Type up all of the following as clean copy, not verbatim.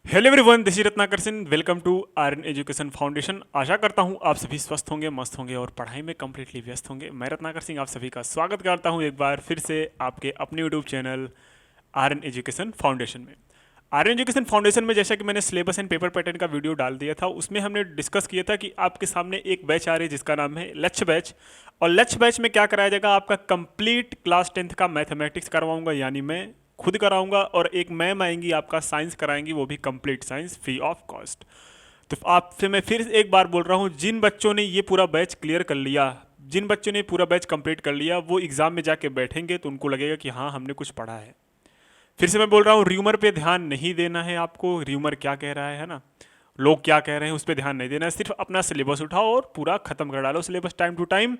Hello everyone, this is Ratnakar Singh. Welcome to Aryan education Foundation. आशा करता हूँ आप सभी स्वस्थ होंगे, मस्त होंगे और पढ़ाई में कम्प्लीटली व्यस्त होंगे। मैं रत्नाकर सिंह आप सभी का स्वागत करता हूँ एक बार फिर से आपके अपने YouTube channel Aryan education foundation में। आर्यन एजुकेशन फाउंडेशन में जैसा कि मैंने सिलेबस एंड पेपर पैटर्न का वीडियो डाल दिया था, उसमें हमने डिस्कस किया था कि आपके सामने एक बैच आ रही है जिसका नाम है लक्ष्य बैच। और लक्ष्य बैच में क्या कराया जाएगा, आपका कंप्लीट क्लास 10th का मैथमेटिक्स करवाऊंगा, यानी मैं खुद कराऊंगा। और एक मैम आएंगी आपका साइंस कराएंगी, वो भी complete science free of cost. तो आपसे मैं फिर एक बार बोल रहा हूँ, जिन बच्चों ने ये पूरा बैच क्लियर कर लिया, जिन बच्चों ने पूरा बैच कंप्लीट कर लिया, वो एग्जाम में जाके बैठेंगे तो उनको लगेगा कि हाँ, हमने कुछ पढ़ा है। फिर से मैं बोल रहा हूँ, र्यूमर पे ध्यान नहीं देना है आपको। र्यूमर क्या कह रहा है ना, लोग क्या कह रहे हैं उस पर ध्यान नहीं देना है। सिर्फ अपना सिलेबस उठाओ और पूरा खत्म कर डालो सिलेबस टाइम टू टाइम,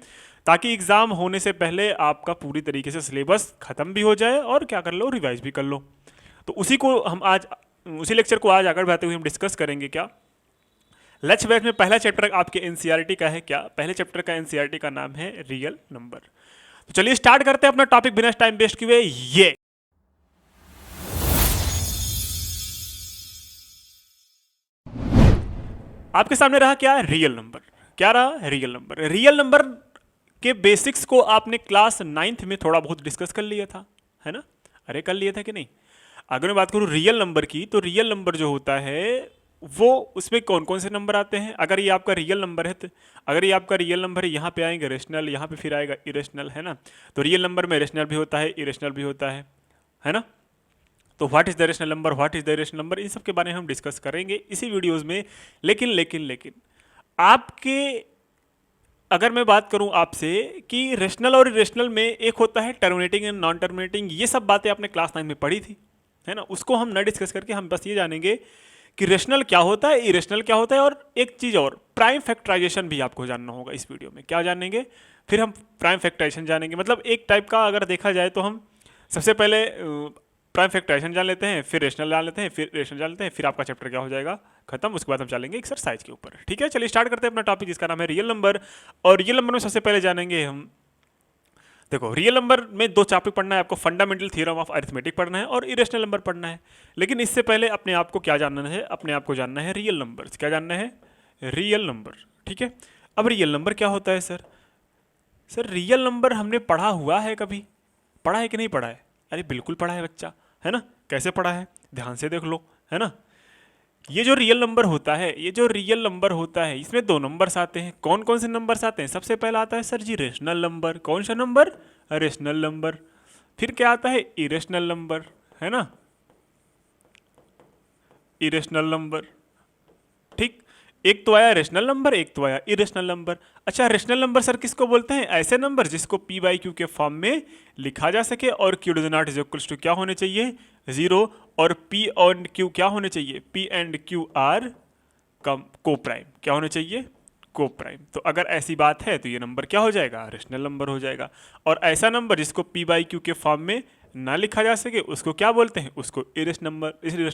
ताकि एग्जाम होने से पहले आपका पूरी तरीके से सिलेबस खत्म भी हो जाए और क्या कर लो, रिवाइज भी कर लो। तो उसी को हम आज, उसी लेक्चर को आज आगे बढ़ाते हुए हम डिस्कस करेंगे। क्या लक्ष्य बैच में पहला चैप्टर आपके एनसीईआरटी का है। क्या पहले चैप्टर का एनसीईआरटी का नाम है रियल नंबर। तो चलिए स्टार्ट करते हैं अपना टॉपिक बिना टाइम वेस्ट किए। ये आपके सामने रहा क्या, रियल नंबर। क्या रहा, रियल नंबर। रियल नंबर के बेसिक्स को आपने क्लास 9th में थोड़ा बहुत डिस्कस कर लिया था, है ना। अरे कर लिया था कि नहीं। अगर मैं बात करूं रियल नंबर की, तो रियल नंबर जो होता है वो, उसमें कौन कौन से नंबर आते हैं। अगर ये आपका रियल नंबर है तो, अगर ये आपका रियल नंबर है, यहाँ पे आएंगे रेशनल, यहाँ पे फिर आएगा इरेशनल, है ना। तो रियल नंबर में रेशनल भी होता है, इरेशनल भी होता है ना। तो what is the rational number, what is the rational number, इन सब के बारे में हम डिस्कस करेंगे इसी वीडियोस में। लेकिन लेकिन लेकिन आपके, अगर मैं बात करूं आपसे कि रेशनल और इरेशनल में एक होता है टर्मिनेटिंग एंड नॉन टर्मिनेटिंग, ये सब बातें आपने क्लास 9 में पढ़ी थी, है ना। उसको हम न डिस्कस करके हम बस ये जानेंगे कि रेशनल क्या होता है, इरेशनल क्या होता है, और एक चीज़ और, प्राइम फैक्टराइजेशन भी आपको जानना होगा इस वीडियो में। क्या जानेंगे, फिर हम प्राइम फैक्टराइजेशन जानेंगे। मतलब एक टाइप का अगर देखा जाए तो हम सबसे पहले प्राइम फैक्टराइजेशन जान लेते हैं, फिर रेशनल जान लेते हैं, फिर रेशनल जान लेते हैं, फिर आपका चैप्टर क्या हो जाएगा, खत्म। उसके बाद हम चलेंगे एक्सरसाइज के ऊपर। ठीक है, चलिए स्टार्ट करते हैं अपना टॉपिक जिसका नाम है रियल नंबर। और रियल नंबर में सबसे पहले जानेंगे हम, देखो रियल नंबर में दो टॉपिक पढ़ना है आपको, फंडामेंटल थ्योरम ऑफ अरिथमेटिक पढ़ना है और इरेशनल नंबर पढ़ना है। लेकिन इससे पहले अपने आप को क्या जानना है, अपने आप को जानना है रियल नंबर। क्या जानना है, रियल नंबर। ठीक है, अब रियल नंबर क्या होता है सर। सर रियल नंबर हमने पढ़ा हुआ है कभी, पढ़ा है कि नहीं पढ़ा है। अरे बिल्कुल पढ़ा है बच्चा, है ना। कैसे पढ़ा है, ध्यान से देख लो, है ना। ये जो रियल नंबर होता है, ये जो रियल नंबर होता है, इसमें दो नंबर्स आते हैं। कौन कौन से नंबर्स आते हैं, सबसे पहला आता है सर जी रेशनल नंबर। कौन सा नंबर, रेशनल नंबर। फिर क्या आता है, इरेशनल नंबर, है ना, इरेशनल नंबर। ठीक, एक तो आया रेशनल नंबर, एक तो आया इरेशनल नंबर। अच्छा, रेशनल नंबर सर किसको बोलते हैं, ऐसे नंबर जिसको पी बाई क्यू के फॉर्म में लिखा जा सके और q does not is equals to क्या होने चाहिए, जीरो। और पी और क्यू क्या होने चाहिए, पी एंड क्यू आर कम को प्राइम, क्या होने चाहिए, को प्राइम। तो अगर ऐसी बात है तो ये नंबर क्या हो जाएगा, रेशनल नंबर हो जाएगा। और ऐसा नंबर जिसको पी बाई क्यू के फॉर्म में ना लिखा जा सके उसको क्या बोलते हैं, उसको इरेशनल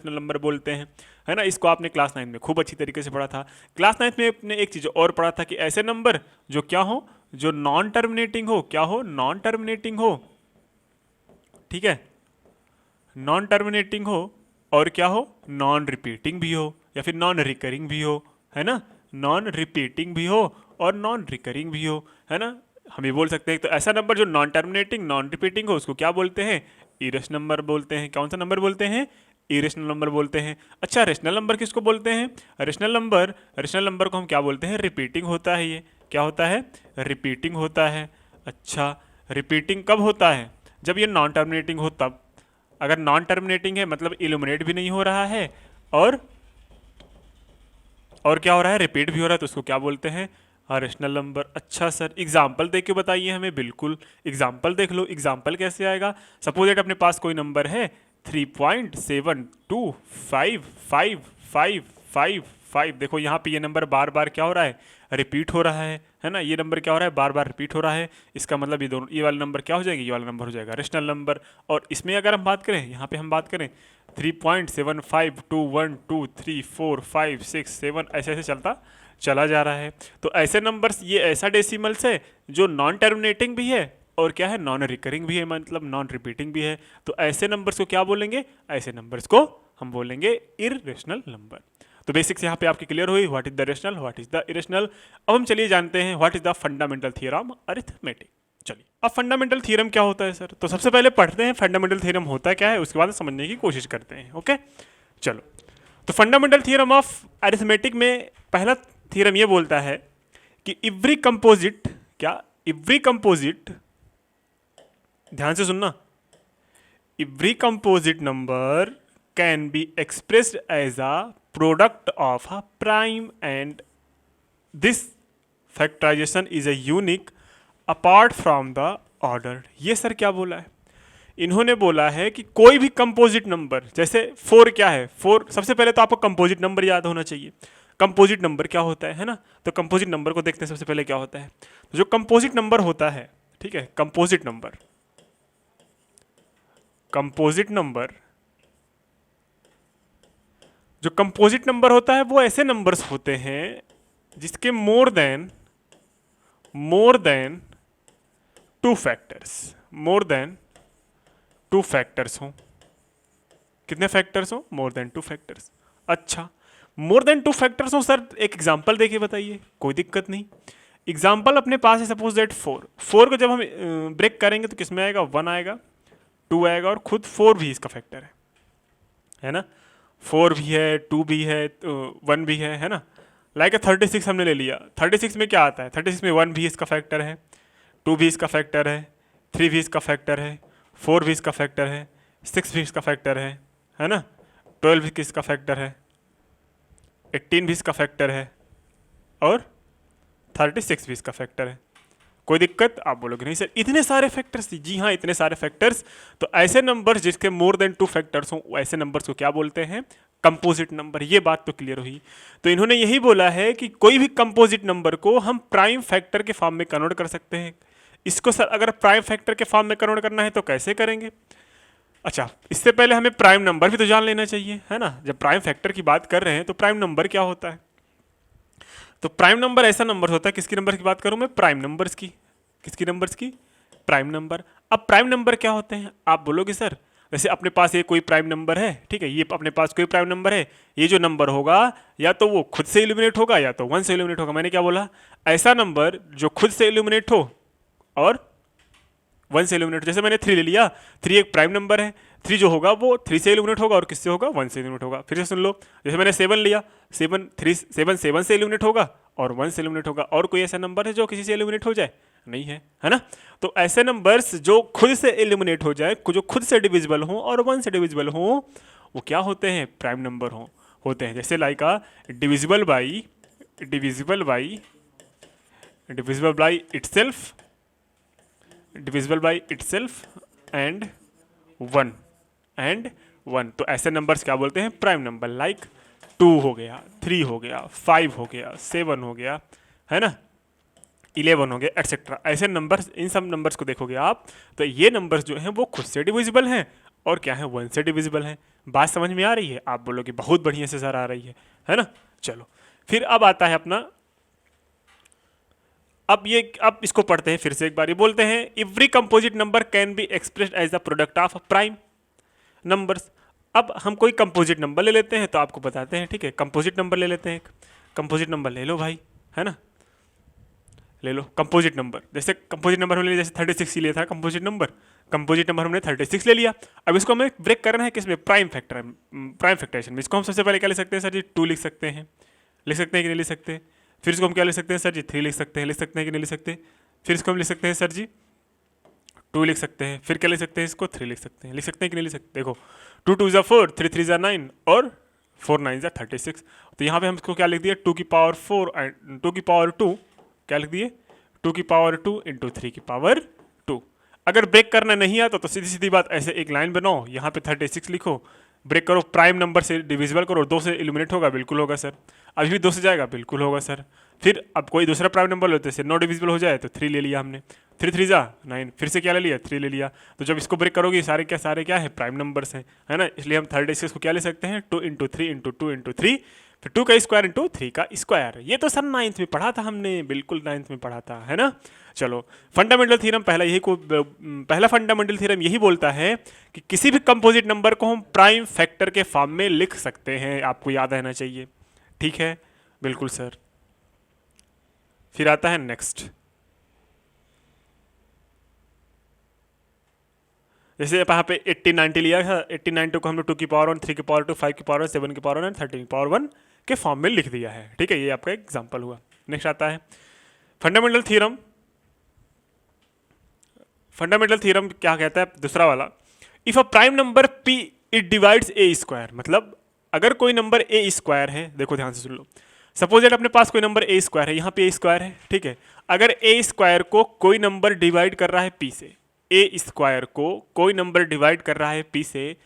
नंबर बोलते हैं, है ना। इसको आपने क्लास 9 में खूब अच्छी तरीके से पढ़ा था। क्लास 9 में आपने एक चीज़ और पढ़ा था कि ऐसे नंबर जो क्या हो, जो नॉन टर्मिनेटिंग हो, क्या हो, नॉन टर्मिनेटिंग हो। ठीक है, नॉन टर्मिनेटिंग हो, और क्या हो, नॉन रिपीटिंग भी हो, या फिर नॉन रिकरिंग भी हो, है ना। नॉन रिपीटिंग भी हो और नॉन रिकरिंग भी हो, है ना। हम ये बोल सकते हैं तो ऐसा नंबर जो नॉन टर्मिनेटिंग नॉन रिपीटिंग हो उसको क्या बोलते हैं, इरेशनल नंबर बोलते हैं। कौन सा नंबर बोलते हैं, इरेशनल नंबर बोलते हैं। अच्छा, रेशनल नंबर किसको बोलते हैं, रेशनल नंबर को हम क्या बोलते हैं, रिपीटिंग होता है। ये क्या होता है, रिपीटिंग होता है। अच्छा, रिपीटिंग कब होता है, जब ये नॉन टर्मिनेटिंग हो तब। अगर नॉन टर्मिनेटिंग है मतलब इल्यूमिनेट भी नहीं हो रहा है और क्या हो रहा है, रिपीट भी हो रहा है, तो उसको क्या बोलते हैं, रेशनल नंबर। अच्छा सर, एग्जाम्पल देख के बताइए हमें। बिल्कुल, एग्जाम्पल देख लो। एग्जाम्पल कैसे आएगा, सपोज दैट अपने पास कोई नंबर है 3.7255555। देखो यहाँ पे ये नंबर बार बार क्या हो रहा है, रिपीट हो रहा है ना। ये नंबर क्या हो रहा है, बार बार रिपीट हो रहा है। इसका मतलब ये दोनों, ये वाला नंबर क्या हो जाएगी, ये वाला नंबर हो जाएगा रेशनल नंबर। और इसमें अगर हम बात करें, यहाँ पे हम बात करें 3.7521234567 ऐसे ऐसे चलता चला जा रहा है। तो ऐसे नंबर्स, ये ऐसा डेसिमल्स है जो नॉन टर्मिनेटिंग भी है और क्या है, नॉन रिकरिंग भी है, मतलब नॉन रिपीटिंग भी है। तो ऐसे नंबर्स को क्या बोलेंगे, ऐसे नंबर्स को हम बोलेंगे इरेशनल नंबर। तो बेसिक्स यहाँ पे आपकी क्लियर हुई, what is the rational, what is the irrational. अब हम चलिए जानते हैं what is the fundamental theorem arithmetic. चलिए, अब फंडामेंटल थ्योरम क्या होता है सर? तो सबसे पहले पढ़ते हैं फंडामेंटल थ्योरम होता क्या है, उसके बाद समझने की कोशिश करते हैं। ओके, चलो। तो फंडामेंटल थ्योरम ऑफ अरिथमेटिक में पहला थ्योरम ये बोलता है कि एवरी कंपोजिट, क्या एवरी कंपोजिट, ध्यान से सुनना, every composite number can be expressed as a product of a prime and this factorisation is a unique apart from the order. ये सर क्या बोला है? इन्होंने बोला है कि कोई भी कंपोजिट नंबर, जैसे 4 क्या है, 4 सबसे पहले तो आपको कंपोजिट नंबर याद होना चाहिए। कंपोजिट नंबर क्या होता है ना? तो कंपोजिट नंबर को देखते हैं सबसे पहले क्या होता है। तो जो कंपोजिट नंबर होता है, ठीक है, कंपोजिट नंबर, कंपोजिट नंबर, जो कंपोजिट नंबर होता है वो ऐसे नंबर्स होते हैं जिसके more than two factors, more than two factors हों। कितने फैक्टर्स हों? More than 2 factors. अच्छा, मोर देन 2 फैक्टर्स हों सर, एक एग्जांपल देके बताइए, कोई दिक्कत नहीं। एग्जांपल अपने पास है, सपोज दैट 4 को जब हम ब्रेक करेंगे तो किसमें आएगा? 1 आएगा, 2 आएगा, और खुद 4 भी इसका फैक्टर है ना? 4 भी है, 2 भी है, 1 भी है ना? लाइक 36 हमने ले लिया। 36 में क्या आता है? 36 में 1 भी इसका फैक्टर है, 2 भी इसका फैक्टर है, 3 भी इसका फैक्टर है, 4 भी इसका फैक्टर है, 6 भी इसका फैक्टर है ना? 12 भी इसका फैक्टर है, 18 भी इसका फैक्टर है, और 36 भी इसका फैक्टर है। कोई दिक्कत? आप बोलोगे नहीं सर इतने सारे फैक्टर्स। जी हाँ, इतने सारे फैक्टर्स। तो ऐसे नंबर्स जिसके मोर देन 2 फैक्टर्स हों, ऐसे नंबर्स को क्या बोलते हैं? Composite number. ये बात तो क्लियर हुई। तो इन्होंने यही बोला है कि कोई भी कंपोजिट नंबर को हम प्राइम फैक्टर के फॉर्म में कन्वर्ट कर सकते हैं। इसको सर अगर प्राइम फैक्टर के फॉर्म में कन्वर्ट करना है तो कैसे करेंगे? अच्छा, इससे पहले हमें प्राइम नंबर भी तो जान लेना चाहिए, है ना? जब प्राइम फैक्टर की बात कर रहे हैं तो प्राइम नंबर क्या होता है? तो प्राइम नंबर ऐसा नंबर होता है, किसकी नंबर की बात करूं मैं? प्राइम नंबर्स की। किसकी नंबर्स की? Prime number. अब प्राइम नंबर क्या होते हैं? आप बोलोगे सर जैसे अपने पास ये कोई प्राइम नंबर है, ठीक है, ये अपने पास कोई प्राइम नंबर है, ये जो नंबर होगा या तो वो खुद से इल्यूमिनेट होगा या तो 1 से इल्यूमिनेट होगा। मैंने क्या बोला? ऐसा नंबर जो खुद से इल्यूमिनेट हो और 1 से इल्यूमिनेट। जैसे मैंने 3 ले लिया, 3 एक प्राइम नंबर है, 3 जो होगा वो 3 से इल्यूमिनेट होगा और किससे होगा? 1 से इल्यूमिनेट होगा। फिर से सुन लो, जैसे मैंने 7 लिया, 7 से इल्यूमिनेट होगा और 1 से इल्यूमिनेट होगा। और कोई ऐसा नंबर है जो किसी से इल्यूमिनेट हो जाए? नहीं है ना? तो ऐसे नंबर्स जो खुद से इल्यूमिनेट हो जाए, जो खुद से डिविजिबल हो और 1 से डिविजिबल हो, वो क्या होते हैं? प्राइम नंबर होते हैं। जैसे like divisible by itself, divisible by itself and 1। तो ऐसे नंबर्स क्या बोलते हैं? Prime number. लाइक 2 हो गया, 3 हो गया, 5 हो गया, 7 हो गया, है ना, 11 हो गया, एटसेट्रा। ऐसे नंबर्स, इन सब नंबर्स को देखोगे आप तो ये नंबर्स जो हैं वो खुद से डिविजिबल हैं और क्या है? 1 से डिविजिबल हैं। बात समझ में आ रही है? आप बोलोगे बहुत बढ़िया से सर आ रही है ना? चलो, फिर अब आता है अपना, अब इसको पढ़ते हैं फिर से एक बार। ये बोलते हैं every composite number can be expressed as the product of prime numbers. अब हम कोई कंपोजिट नंबर ले लेते हैं, तो आपको बताते हैं, ठीक है, कंपोजिट नंबर ले लेते हैं। एक कंपोजिट नंबर ले लो भाई, है ना, ले लो कंपोजिट नंबर। जैसे कंपोजिट नंबर हमने जैसे 36 ही लिया था कंपोजिट नंबर हमने 36 ले लिया। अब इसको हमें ब्रेक करना है किसमें? प्राइम फैक्टराइजेशन में। इसको हम सबसे पहले क्या लिख सकते हैं सर जी? 2 लिख सकते हैं कि नहीं लिख सकते? फिर इसको हम क्या लिख सकते हैं सर जी? 3 लिख सकते हैं कि नहीं लिख सकते? फिर इसको हम लिख सकते हैं सर जी 2 लिख सकते हैं। फिर क्या लिख सकते हैं? इसको 3 लिख सकते हैं कि नहीं लिख सकते? देखो 2 2 ज़ा 4, 3 3 ज़ा 9 और 4 9 ज़ा 36। तो यहाँ पे हम इसको क्या लिख दिया? 2 की पावर 4 एंड 2 की पावर 2 क्या लिख दिए? 2 की पावर 2 इंटू 3 की पावर 2। अगर ब्रेक करना नहीं आता तो सीधी सीधी बात, ऐसे एक लाइन बनाओ, यहाँ पे 36 लिखो, ब्रेक करो, प्राइम नंबर से डिविजिबल करो, 2 से इल्यूमिनेट होगा, बिल्कुल होगा सर। अभी भी 2 से जाएगा, बिल्कुल होगा सर। फिर अब कोई दूसरा प्राइम नंबर लेते हैं, 9 डिविजिबल हो जाए तो 3 ले लिया हमने, 3 3 जा 9, फिर से क्या ले लिया? 3 ले लिया। तो जब इसको ब्रेक करोगे सारे क्या है? प्राइम नंबर्स हैं, है ना? इसलिए हम 36 को क्या ले सकते हैं? 2 इंटू 3 इंटू 2 इंटू 3 फिर 2 का स्क्वायर इंटू 3 का स्क्वायर। ये तो सर 9th में पढ़ा था हमने, बिल्कुल 9th में पढ़ा था, है ना। चलो फंडामेंटल थ्योरम पहला फंडामेंटल थ्योरम यही बोलता है कि किसी भी कंपोजिट नंबर को हम प्राइम फैक्टर के फॉर्म में लिख सकते हैं, आपको याद रहना चाहिए, ठीक है, बिल्कुल सर। फिर आता है नेक्स्ट, जैसे यहाँ पे 80 90 लिया था, 80 90 को हमने 2 की पावर 1, 3 की पावर 2, 5 की पावर 1, 7 की पावर 1, 13 की पावर 1 के फॉर्म में लिख दिया है, ठीक है, ये आपका एग्जांपल हुआ। नेक्स्ट आता है फंडामेंटल थ्योरम। फंडामेंटल थ्योरम क्या कहता है, दूसरा वाला, if a prime number p it divides a square, मतलब अगर कोई नंबर a स्क्वायर है, देखो ध्यान से सुन लो, सपोज दैट अपने पास कोई नंबर a स्क्वायर है, यहाँ पे a स्क्वायर है, ठीक है, अगर a स्क्वायर को कोई नंबर डिवाइड कर रहा है p से, a स्क्वायर को कोई नंबर डिवाइड कर रहा है p से,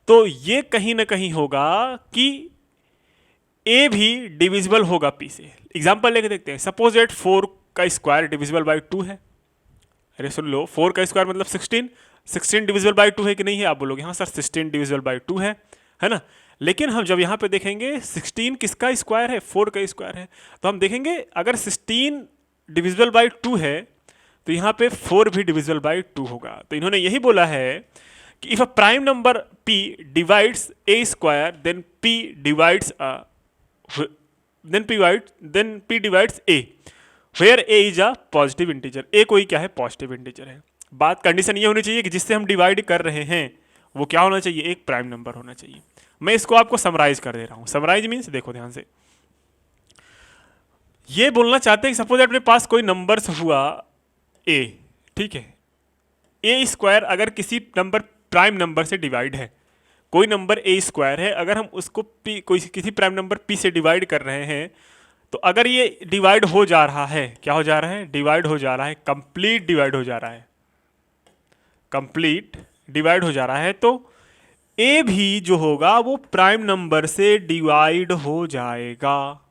तो ये कहीं ना कहीं होगा कि a भी डिविजिबल होगा p से। एग्जाम्पल लेके देखते हैं, सपोज दैट 4 का स्क्वायर डिविजिबल बाई 2 है, अरे सुन लो, 4 का स्क्वायर मतलब 16 डिविजिबल बाई 2 है कि नहीं है, आप बोलोगे हाँ सर 16 डिविजिबल बाई 2 है ना। लेकिन हम जब यहाँ पे देखेंगे 16 किसका स्क्वायर है, 4 का स्क्वायर है, तो हम देखेंगे अगर 16 डिविजिबल बाई 2 है तो यहाँ पे 4 भी डिविजिबल बाई 2 होगा। तो इन्होंने यही बोला है कि if a prime number p divides a square then p divides a where a is a positive integer. a कोई क्या है, पॉजिटिव इंटीजर है। बात कंडीशन ये होनी चाहिए कि जिससे हम डिवाइड कर रहे हैं वो क्या होना चाहिए, एक प्राइम नंबर होना चाहिए। मैं इसको आपको समराइज कर दे रहा हूं। समराइज मीन्स देखो ध्यान से, ये बोलना चाहते हैं कि सपोज अपने पास कोई नंबर्स हुआ a, ठीक है, a स्क्वायर अगर किसी नंबर प्राइम नंबर से डिवाइड है, कोई नंबर a स्क्वायर है, अगर हम उसको p कोई किसी प्राइम नंबर p से डिवाइड कर रहे हैं, तो अगर ये डिवाइड हो जा रहा है, क्या हो जा रहा है, डिवाइड हो जा रहा है, कंप्लीट डिवाइड हो जा रहा है, कंप्लीट डिवाइड हो जा रहा है, तो a भी जो होगा वो प्राइम नंबर से डिवाइड हो जाएगा।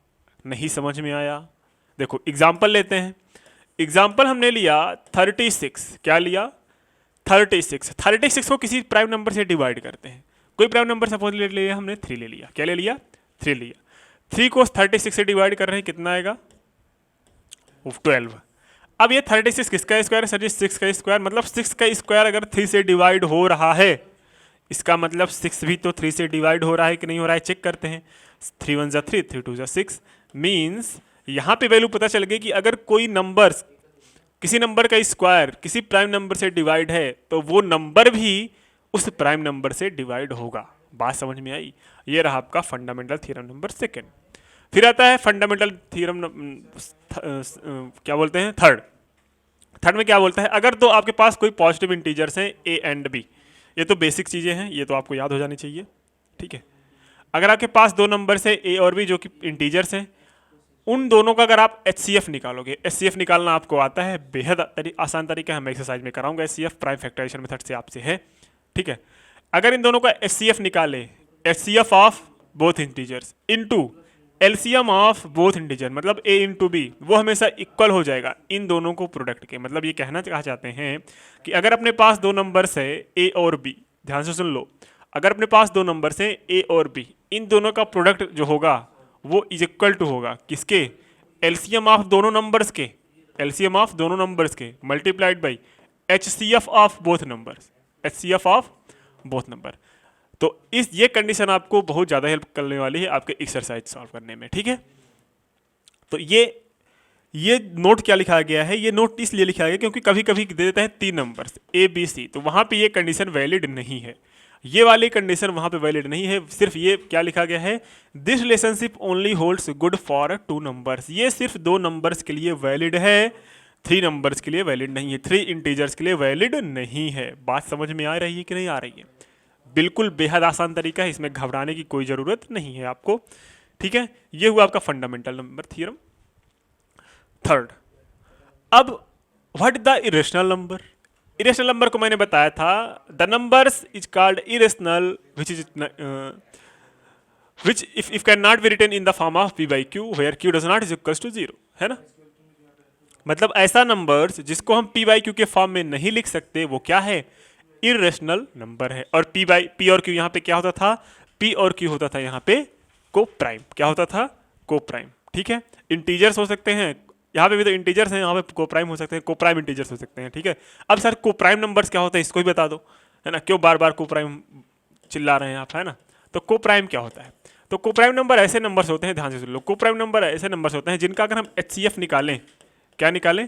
नहीं समझ में आया? देखो एग्जाम्पल लेते हैं। एग्जाम्पल हमने लिया 36, क्या लिया, 36 को किसी प्राइम नंबर से डिवाइड करते हैं। कोई प्राइम नंबर सपोज ले लिया हमने 3 ले लिया, क्या ले लिया, 3 लिया। 3 को 36 से डिवाइड कर रहे हैं, कितना आएगा, 12। अब ये 36 किसका स्क्वायर है सर जी, 6 का स्क्वायर, मतलब 6 का स्क्वायर अगर 3 से डिवाइड हो रहा है, इसका मतलब 6 भी तो 3 से डिवाइड हो रहा है कि नहीं हो रहा है, चेक करते हैं। 3 1 3, 3 2 6, मीन्स यहाँ पे वैल्यू पता चल गई कि अगर कोई नंबर, किसी नंबर का स्क्वायर किसी प्राइम नंबर से डिवाइड है तो वो नंबर भी उस प्राइम नंबर से डिवाइड होगा। बात समझ में आई? ये रहा आपका फंडामेंटल थ्योरम नंबर 2। फिर आता है फंडामेंटल थ्योरम क्या बोलते हैं, थर्ड में क्या बोलता है, अगर तो आपके पास कोई पॉजिटिव इंटीजर्स हैं a एंड b, ये तो बेसिक चीज़ें हैं, ये तो आपको याद हो जानी चाहिए, ठीक है। अगर आपके पास दो नंबर है a और b जो कि इंटीजर्स हैं, उन दोनों का अगर आप HCF निकालोगे, HCF निकालना आपको आता है, बेहद आसान तरीका है, मैं एक्सरसाइज में कराऊंगा। HCF प्राइम फैक्टराइजेशन मेथड से आपसे है, ठीक है। अगर इन दोनों का HCF निकाले, HCF of both integers into LCM of both integer, मतलब a इंटू बी, वो हमेशा इक्वल हो जाएगा इन दोनों को प्रोडक्ट के। मतलब ये कहना चाहते हैं कि अगर अपने पास दो नंबर्स है a और b, ध्यान से सुन लो, अगर अपने पास दो नंबर्स हैं a और b, इन दोनों का प्रोडक्ट जो होगा वो इज इक्वल टू होगा किसके, LCM ऑफ दोनों नंबर्स के, LCM ऑफ दोनों नंबर्स के multiplied by HCF of both numbers, HCF of both number. तो इस ये कंडीशन आपको बहुत ज़्यादा हेल्प करने वाली है आपके एक्सरसाइज सॉल्व करने में, ठीक है। तो ये नोट क्या लिखा गया है, ये नोट इसलिए लिखा गया क्योंकि कभी कभी दे देता है 3 नंबर्स A B C, तो वहाँ पे ये कंडीशन वैलिड नहीं है, ये वाली कंडीशन वहाँ पे वैलिड नहीं है। सिर्फ ये क्या लिखा गया है, this relationship only holds good for 2 numbers, ये सिर्फ 2 नंबर्स के लिए वैलिड है, 3 नंबर्स के लिए वैलिड नहीं है, 3 इंटीजर्स के लिए वैलिड नहीं है। बात समझ में आ रही है कि नहीं आ रही है? बिल्कुल बेहद आसान तरीका है, इसमें घबराने की कोई ज़रूरत नहीं है आपको, ठीक है। ये हुआ आपका फंडामेंटल नंबर थ्योरम थर्ड। अब what the irrational number, irrational number को मैंने बताया था, the numbers is called irrational which if can not be written in the form of p by q where q does not is equals to 0, है ना। मतलब ऐसा numbers जिसको हम p by q के फॉर्म में नहीं लिख सकते वो क्या है, इरेशनल नंबर है। और p और q यहाँ पे क्या होता था, p और q होता था यहाँ पे को प्राइम। क्या होता था? को प्राइम। ठीक है, इंटीजर्स हो सकते हैं, यहाँ पे भी तो इंटीजर्स हैं, यहाँ पे को प्राइम हो सकते हैं, को प्राइम इंटीजर्स हो सकते हैं। ठीक है, अब सर को प्राइम नंबर्स क्या होते हैं इसको भी बता दो, है ना, क्यों बार बार को प्राइम चिल्ला रहे हैं आप, है ना। तो को प्राइम क्या होता है? तो को प्राइम नंबर ऐसे नंबर्स होते हैं, ध्यान से सुन लो, को प्राइम नंबर ऐसे नंबर्स होते हैं जिनका अगर हम HCF निकालें, क्या निकालें?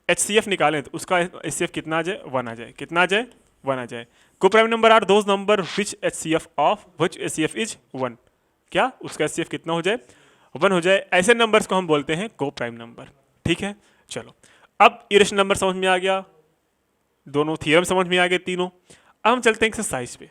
HCF निकालें, तो उसका HCF कितना आ जाए? 1 आ जाए। कितना आ जाए? 1 आ जाए। Coprime number are those number which HCF is 1। क्या उसका HCF कितना हो जाए? 1 हो जाए। ऐसे नंबर्स को हम बोलते हैं को प्राइम नंबर। ठीक है, चलो अब इरेशनल नंबर समझ में आ गया, दोनों थियरम समझ में आ गए तीनों। अब हम चलते हैं एक्सरसाइज पे।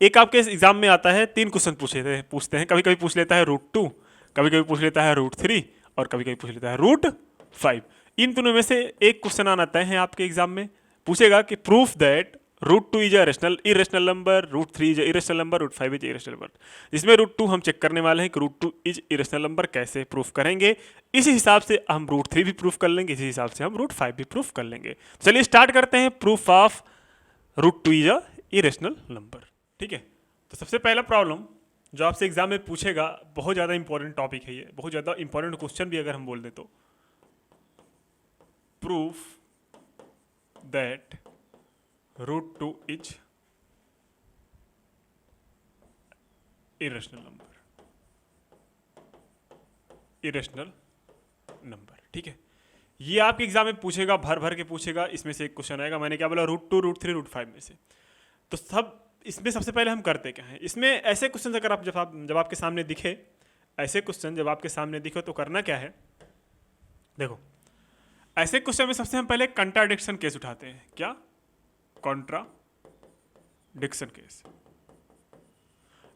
एक आपके एग्जाम में आता है, 3 क्वेश्चन पूछते हैं, कभी कभी पूछ लेता है √2, कभी कभी पूछ लेता है √3 और कभी कभी पूछ लेता है √5। इन तीनों में से एक क्वेश्चन आना तय है आपके एग्जाम में, पूछेगा कि proof that √2 is irrational number, √3 is irrational number, √5 is irrational number. जिसमें √2 हम चेक करने वाले हैं कि √2 इज इरेशनल नंबर कैसे प्रूफ करेंगे। इसी हिसाब से हम √3 भी प्रूफ कर लेंगे, इसी हिसाब से हम √5 भी प्रूफ कर लेंगे। चलिए स्टार्ट करते हैं proof of √2 is a irrational number. ठीक है, तो सबसे पहला प्रॉब्लम जो आपसे एग्जाम में पूछेगा, बहुत ज़्यादा इंपॉर्टेंट टॉपिक है ये, बहुत ज़्यादा इंपॉर्टेंट क्वेश्चन भी अगर हम बोल दें तो, proof that √2 is irrational number. ठीक है, ये आपके एग्जाम में पूछेगा, भर भर के पूछेगा, इसमें से एक क्वेश्चन आएगा। मैंने क्या बोला? √2, √3, √5 में से। तो सब इसमें सबसे पहले हम करते क्या हैं, इसमें ऐसे क्वेश्चन अगर आप जब आपके सामने दिखे, ऐसे क्वेश्चन जब आपके सामने दिखे तो करना क्या है? देखो, ऐसे क्वेश्चन में सबसे हम पहले कंट्राडिक्शन केस उठाते हैं। क्या? Contradiction case.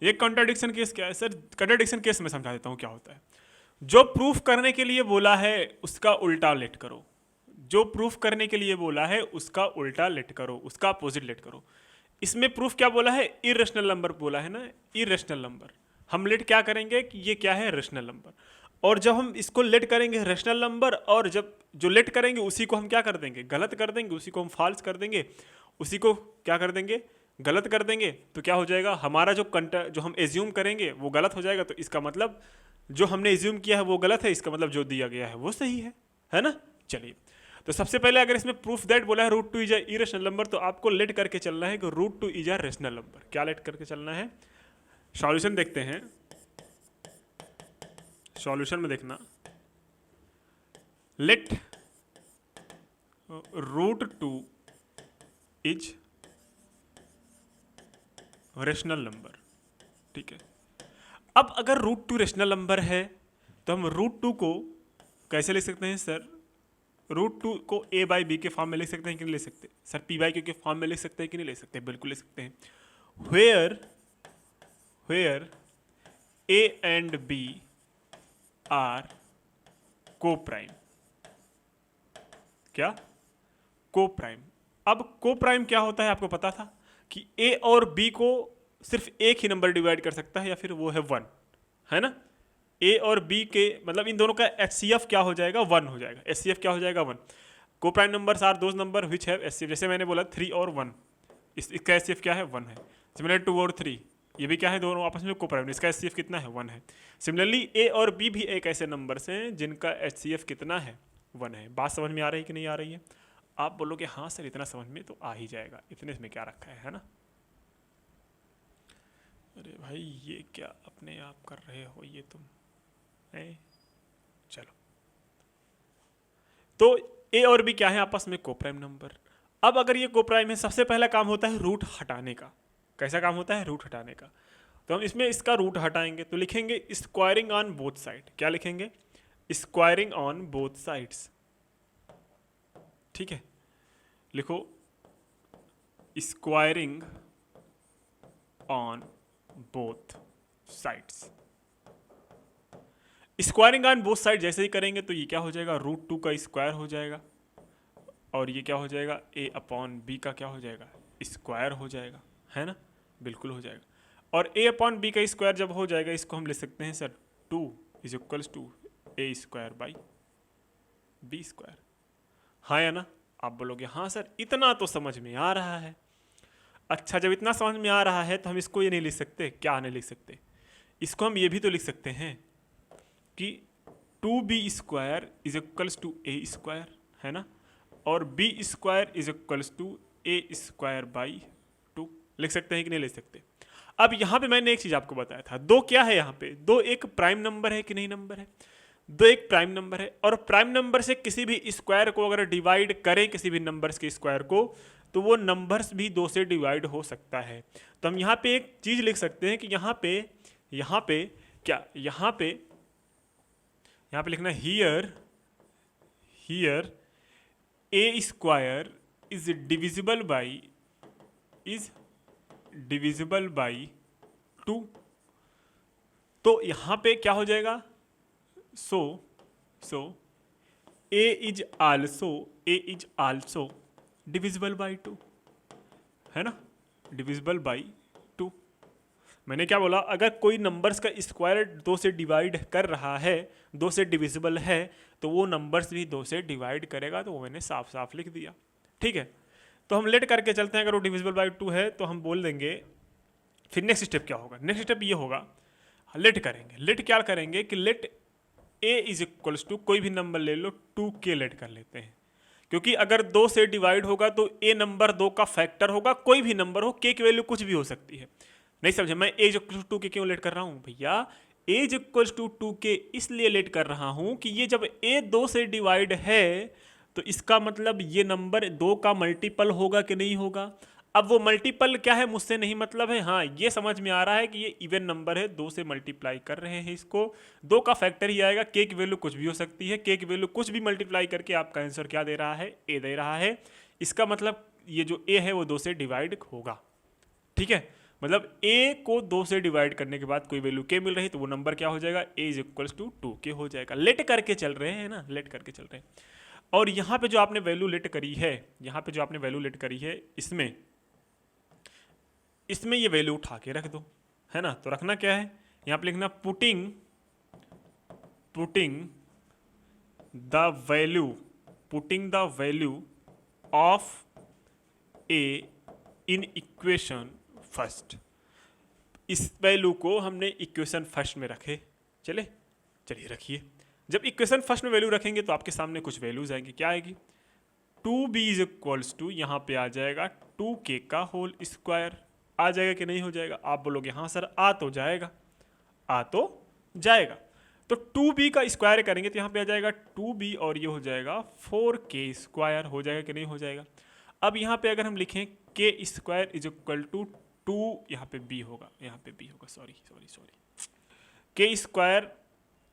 ये कंट्राडिक्शन केस क्या है सर? कंट्राडिक्शन केस में समझा देता हूं क्या होता है। जो प्रूफ करने के लिए बोला है उसका उल्टा लेट करो, जो प्रूफ करने के लिए बोला है उसका उल्टा लेट करो, उसका अपोजिट लेट करो। इसमें प्रूफ क्या बोला है? इरेशनल नंबर बोला है ना, इरेशनल नंबर। हम लेट क्या करेंगे कि ये क्या है? Rational number. और जब हम इसको लेट करेंगे रेशनल नंबर, और जब जो लेट करेंगे उसी को हम क्या कर देंगे? गलत कर देंगे, उसी को हम फॉल्स कर देंगे, उसी को क्या कर देंगे? गलत कर देंगे। तो क्या हो जाएगा? हमारा जो हम एज्यूम करेंगे वो गलत हो जाएगा। तो इसका मतलब जो हमने एज्यूम किया है वो गलत है, इसका मतलब जो दिया गया है वो सही है ना। चलिए, तो सबसे पहले अगर इसमें प्रूफ दैट बोला है √2 इज अ इरेशनल नंबर, तो आपको लेट करके चलना है कि √2 इज अ रेशनल नंबर। क्या लेट करके चलना है? सॉल्यूशन देखते हैं, सॉल्यूशन में देखना, लेट √2 इज रेशनल नंबर। ठीक है, अब अगर √2 रेशनल नंबर है तो हम √2 को कैसे लिख सकते हैं सर? √2 को a/b के फॉर्म में लिख सकते हैं कि नहीं लिख सकते? सर p/q के फॉर्म में लिख सकते हैं कि नहीं लिख सकते? बिल्कुल लिख सकते हैं। Where a and b are coprime. क्या? को प्राइम। अब को प्राइम क्या होता है आपको पता था कि a और b को सिर्फ एक ही नंबर डिवाइड कर सकता है, या फिर वो है 1, है ना। a और b के मतलब इन दोनों का HCF क्या हो जाएगा? 1 हो जाएगा। HCF क्या हो जाएगा? 1। Coprime numbers are those number which have HCF, जैसे मैंने बोला 3 और 1, इसका HCF क्या है? 1 है। सिमिलर 2 और 3, ये भी क्या है? दोनों आपस में को प्राइम, इसका HCF कितना है? 1 है। सिमिलरली a और b भी एक ऐसे नंबर्स हैं जिनका HCF कितना है? 1 है। बात समझ में आ रही है कि नहीं आ रही है? आप बोलोगे हाँ सर इतना समझ में तो आ ही जाएगा, इतने में क्या रखा है ना। अरे भाई ये क्या अपने आप कर रहे हो ये तुम है? चलो, तो a और b क्या है? आपस में कोप्राइम नंबर। अब अगर ये कोप्राइम है, सबसे पहला काम होता है रूट हटाने का। कैसा काम होता है? रूट हटाने का। तो हम इसमें इसका रूट हटाएंगे तो लिखेंगे स्क्वायरिंग ऑन बोथ साइड। क्या लिखेंगे? Squaring on both sides. ठीक है, लिखो squaring on both sides. Squaring on both side जैसे ही करेंगे तो ये क्या हो जाएगा? √2 का स्क्वायर हो जाएगा, और ये क्या हो जाएगा? a/b का क्या हो जाएगा? स्क्वायर हो जाएगा, है ना। बिल्कुल हो जाएगा। और a/b का स्क्वायर जब हो जाएगा, इसको हम लिख सकते हैं sir 2 is equals to a²/b²। हाँ या ना? आप बोलोगे हाँ सर इतना तो समझ में आ रहा है। अच्छा, जब इतना समझ में आ रहा है तो हम इसको ये नहीं लिख सकते? क्या नहीं लिख सकते? इसको हम ये भी तो लिख सकते हैं कि 2b² is equals to a², है ना, और b² is equals to a²/2 लिख सकते हैं कि नहीं लिख सकते। अब यहाँ पे मैंने एक चीज़ आपको बताया था, दो क्या है यहाँ पे, दो एक प्राइम नंबर है कि नहीं नंबर है, दो एक प्राइम नंबर है, और प्राइम नंबर से किसी भी स्क्वायर को अगर डिवाइड करें किसी भी नंबर्स के स्क्वायर को, तो वो नंबर्स भी दो से डिवाइड हो सकता है। तो हम यहाँ पे एक चीज़ लिख सकते हैं कि यहाँ पे क्या, यहाँ पे लिखना here a² is divisible by 2। तो यहाँ पे क्या हो जाएगा, सो a is also divisible by 2, है ना, डिविजिबल बाई 2। मैंने क्या बोला, अगर कोई नंबर्स का स्क्वायर दो से डिवाइड कर रहा है, दो से डिविजिबल है, तो वो नंबर्स भी दो से डिवाइड करेगा, तो वो मैंने साफ साफ लिख दिया। ठीक है, तो हम लेट करके चलते हैं, अगर वो डिविजिबल बाई 2 है तो हम बोल देंगे, फिर नेक्स्ट स्टेप क्या होगा, नेक्स्ट स्टेप ये होगा, लेट करेंगे, लेट क्या करेंगे कि let a is equals to कोई भी नंबर ले लो 2k लेट कर लेते हैं, क्योंकि अगर 2 से डिवाइड होगा तो a नंबर 2 का फैक्टर होगा, कोई भी नंबर हो, k की वैल्यू कुछ भी हो सकती है। नहीं समझे, मैं a is equals to 2k क्यों लेट कर रहा हूँ भैया, a is equals to 2k इसलिए लेट कर रहा हूँ कि ये जब a 2 से डिवाइड है तो इसका मतलब ये नंबर 2 का मल्टीपल होगा कि नहीं होगा। अब वो मल्टीपल क्या है मुझसे नहीं मतलब है, हाँ ये समझ में आ रहा है कि ये इवन नंबर है, 2 से मल्टीप्लाई कर रहे हैं इसको, 2 का फैक्टर ही आएगा, k की वैल्यू कुछ भी हो सकती है, k की वैल्यू कुछ भी मल्टीप्लाई करके आपका आंसर क्या दे रहा है, a दे रहा है। इसका मतलब ये जो a है वो 2 से डिवाइड होगा। ठीक है, मतलब a को 2 से डिवाइड करने के बाद कोई वैल्यू k मिल रही तो वो नंबर क्या हो जाएगा, a is equals to 2k हो जाएगा। लेट करके चल रहे हैं ना, लेट करके चल रहे हैं। और यहाँ पे जो आपने वैल्यू लेट करी है, यहाँ पे जो आपने वैल्यू लेट करी है, इसमें ये वैल्यू उठा के रख दो, है ना। तो रखना क्या है, यहाँ पे लिखना putting the value of a in equation first. इस वैल्यू को हमने इक्वेशन फर्स्ट में रखे, चलिए रखिए। जब इक्वेशन फर्स्ट में वैल्यू रखेंगे तो आपके सामने कुछ वैल्यूज आएंगी, क्या आएगी, 2b इज इक्वल्स टू, यहाँ पे आ जाएगा 2k का होल स्क्वायर, आ जाएगा कि नहीं हो जाएगा। आप बोलोगे हाँ सर आ तो जाएगा, तो 2b का स्क्वायर करेंगे तो यहाँ पे आ जाएगा 2b और ये हो जाएगा 4k स्क्वायर, हो जाएगा कि नहीं हो जाएगा। अब यहाँ पे अगर हम लिखें k² इज इक्वल टू 2, यहाँ पे b होगा, सॉरी k²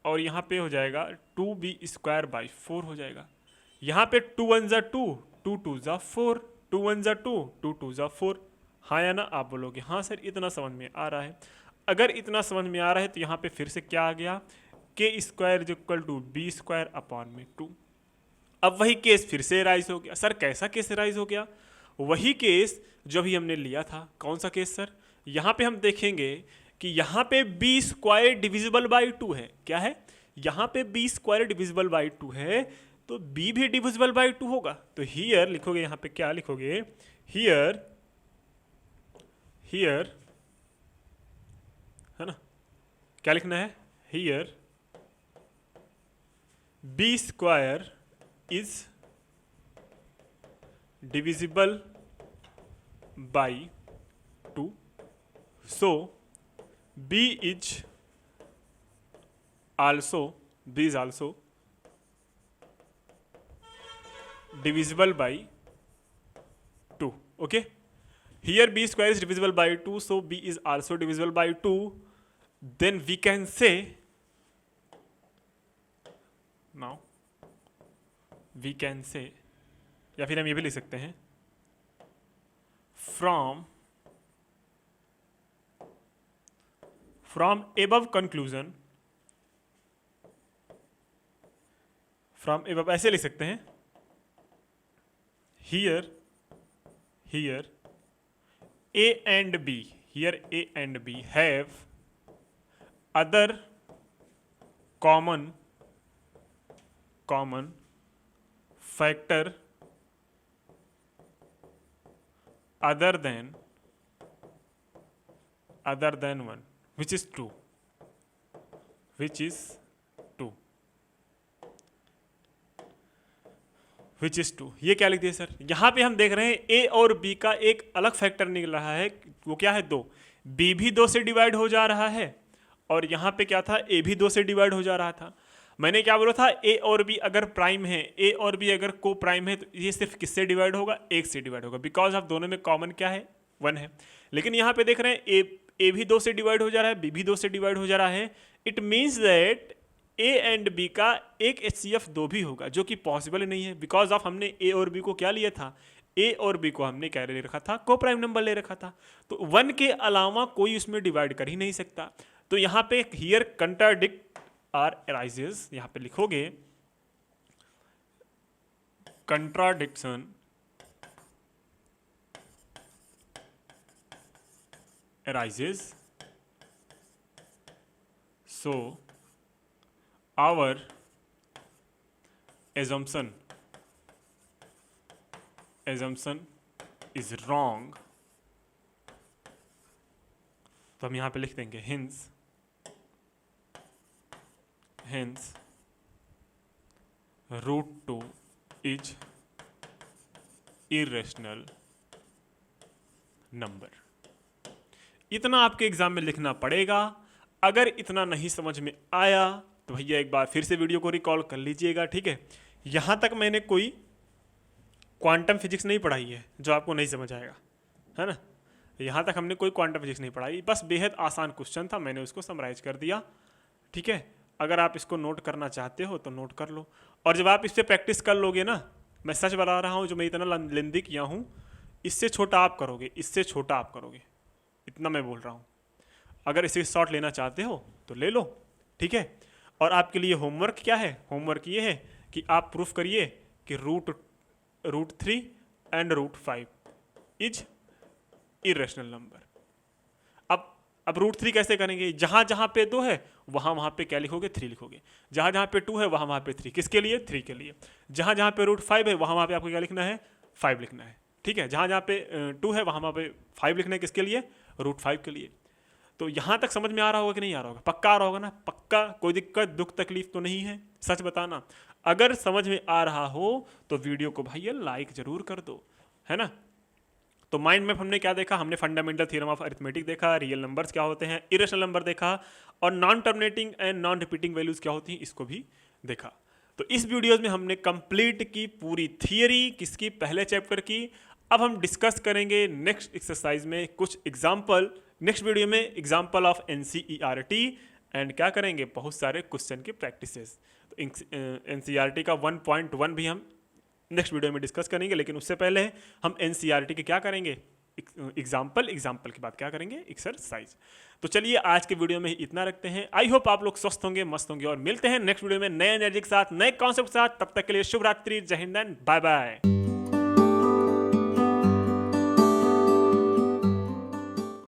और यहाँ पे हो जाएगा 2b² बाई 4 हो जाएगा। यहाँ पे 2 1 जा 2, 2 2 जा 4, 2 1 जा 2, 2 2 जा 4, हाँ या ना। आप बोलोगे हाँ सर इतना समझ में आ रहा है। अगर इतना समझ में आ रहा है तो यहाँ पे फिर से क्या आ गया, k² is equal to b² upon में 2। अब वही केस फिर से राइज हो गया। सर कैसा केस राइज हो गया, वही केस जो भी हमने लिया था। कौन सा केस सर, यहाँ पे हम देखेंगे कि यहाँ पे b² डिविजिबल बाई 2 है, क्या है, यहाँ पे b² डिविजिबल बाई 2 है, तो b भी डिविजिबल बाई 2 होगा। तो हियर लिखोगे, यहाँ पे क्या लिखोगे, हियर है ना, क्या लिखना है, here b² is divisible by 2, so b is also divisible by 2. Okay, here b² is divisible by 2, so b is also divisible by 2. Then we can say, now we can say, या फिर हम ये भी लिख सकते हैं, from above conclusion, ऐसे लिख सकते हैं, here a and b have other common factor other than 1, which is true. Which is two, which is two, ये क्या लिख दिया सर? यहाँ पे हम देख रहे हैं ए और बी का एक अलग फैक्टर निकल रहा है, वो क्या है 2, बी भी 2 से डिवाइड हो जा रहा है और यहाँ पे क्या था, ए भी 2 से डिवाइड हो जा रहा था। मैंने क्या बोला था, ए और बी अगर प्राइम है, ए और बी अगर को प्राइम है तो ये सिर्फ किससे डिवाइड होगा, 1 से डिवाइड होगा, बिकॉज ऑफ दोनों में कॉमन क्या है, 1 है। लेकिन यहाँ पे देख रहे हैं ए भी 2 से डिवाइड हो जा रहा है, बी भी 2 से डिवाइड हो जा रहा है। It means that A and B का एक HCF 2 भी होगा, जो कि पॉसिबल नहीं है, बिकॉज ऑफ हमने ए और बी को क्या लिया था, ए और बी को हमने क्या ले रखा था, को प्राइम नंबर ले रखा था। तो 1 के अलावा कोई उसमें डिवाइड कर ही नहीं सकता। तो यहाँ पे हियर कंट्राडिक्ट आर अराइजेस, यहाँ पे लिखोगे contradiction arises, so our assumption is wrong। तो हम यहाँ पे लिख देंगे hence root 2 is irrational number। इतना आपके एग्जाम में लिखना पड़ेगा। अगर इतना नहीं समझ में आया तो भैया एक बार फिर से वीडियो को रिकॉल कर लीजिएगा, ठीक है। यहाँ तक मैंने कोई क्वांटम फिजिक्स नहीं पढ़ाई है जो आपको नहीं समझ आएगा, है ना। यहाँ तक हमने कोई क्वांटम फिजिक्स नहीं पढ़ाई, बस बेहद आसान क्वेश्चन था, मैंने उसको समराइज कर दिया, ठीक है। अगर आप इसको नोट करना चाहते हो तो नोट कर लो, और जब आप इस पर प्रैक्टिस कर लोगे ना, मैं सच बता रहा हूँ, जो मैं इतना लेंदी किया हूँ, इससे छोटा आप करोगे, इससे छोटा आप करोगे, इतना मैं बोल रहा हूँ। अगर इसे शॉर्ट लेना चाहते हो तो ले लो, ठीक है। और आपके लिए होमवर्क क्या है, होमवर्क ये है कि आप प्रूफ करिए कि root 3 and root 5 is irrational number. अब रूट 3 कैसे करेंगे, जहाँ जहाँ पे 2 है वहाँ वहाँ पे क्या लिखोगे, 3 लिखोगे। जहाँ जहाँ पे 2 है वहाँ वहाँ पे 3, किसके लिए, 3 के लिए। जहाँ जहाँ पे रूट 5 है वहाँ वहाँ पे आपको क्या लिखना है, 5 लिखना है, ठीक है। जहाँ जहाँ पे 2 है वहाँ वहाँ पे 5 लिखना है, किसके लिए, रूट 5 के लिए। तो यहाँ तक समझ में आ रहा होगा कि नहीं आ रहा होगा, पक्का आ रहा होगा ना, पक्का, कोई दिक्कत दुख तकलीफ तो नहीं है, सच बताना। अगर समझ में आ रहा हो तो वीडियो को भैया लाइक जरूर कर दो, है ना। तो माइंड मैप हमने क्या देखा, हमने फंडामेंटल थ्योरम ऑफ अरिथमेटिक देखा, रियल नंबर्स क्या होते हैं, इरेशनल नंबर देखा, और non terminating and non repeating values क्या होती हैं, इसको भी देखा। तो इस वीडियोज में हमने कंप्लीट की पूरी थियरी किसकी, पहले चैप्टर की। अब हम डिस्कस करेंगे नेक्स्ट एक्सरसाइज में कुछ एग्जाम्पल, नेक्स्ट वीडियो में एग्जाम्पल ऑफ NCERT, एंड क्या करेंगे, बहुत सारे क्वेश्चन की प्रैक्टिसेस। तो NCERT का 1.1 भी हम नेक्स्ट वीडियो में डिस्कस करेंगे, लेकिन उससे पहले हम NCERT के क्या करेंगे, एग्जाम्पल के बाद क्या करेंगे, एक्सरसाइज। तो चलिए आज के वीडियो में इतना रखते हैं। आई होप आप लोग स्वस्थ होंगे, मस्त होंगे, और मिलते हैं नेक्स्ट वीडियो में नए एनर्जी के साथ, नए कॉन्सेप्ट के साथ। तब तक के लिए शुभ रात्रि, जय हिंद एंड बाय बाय।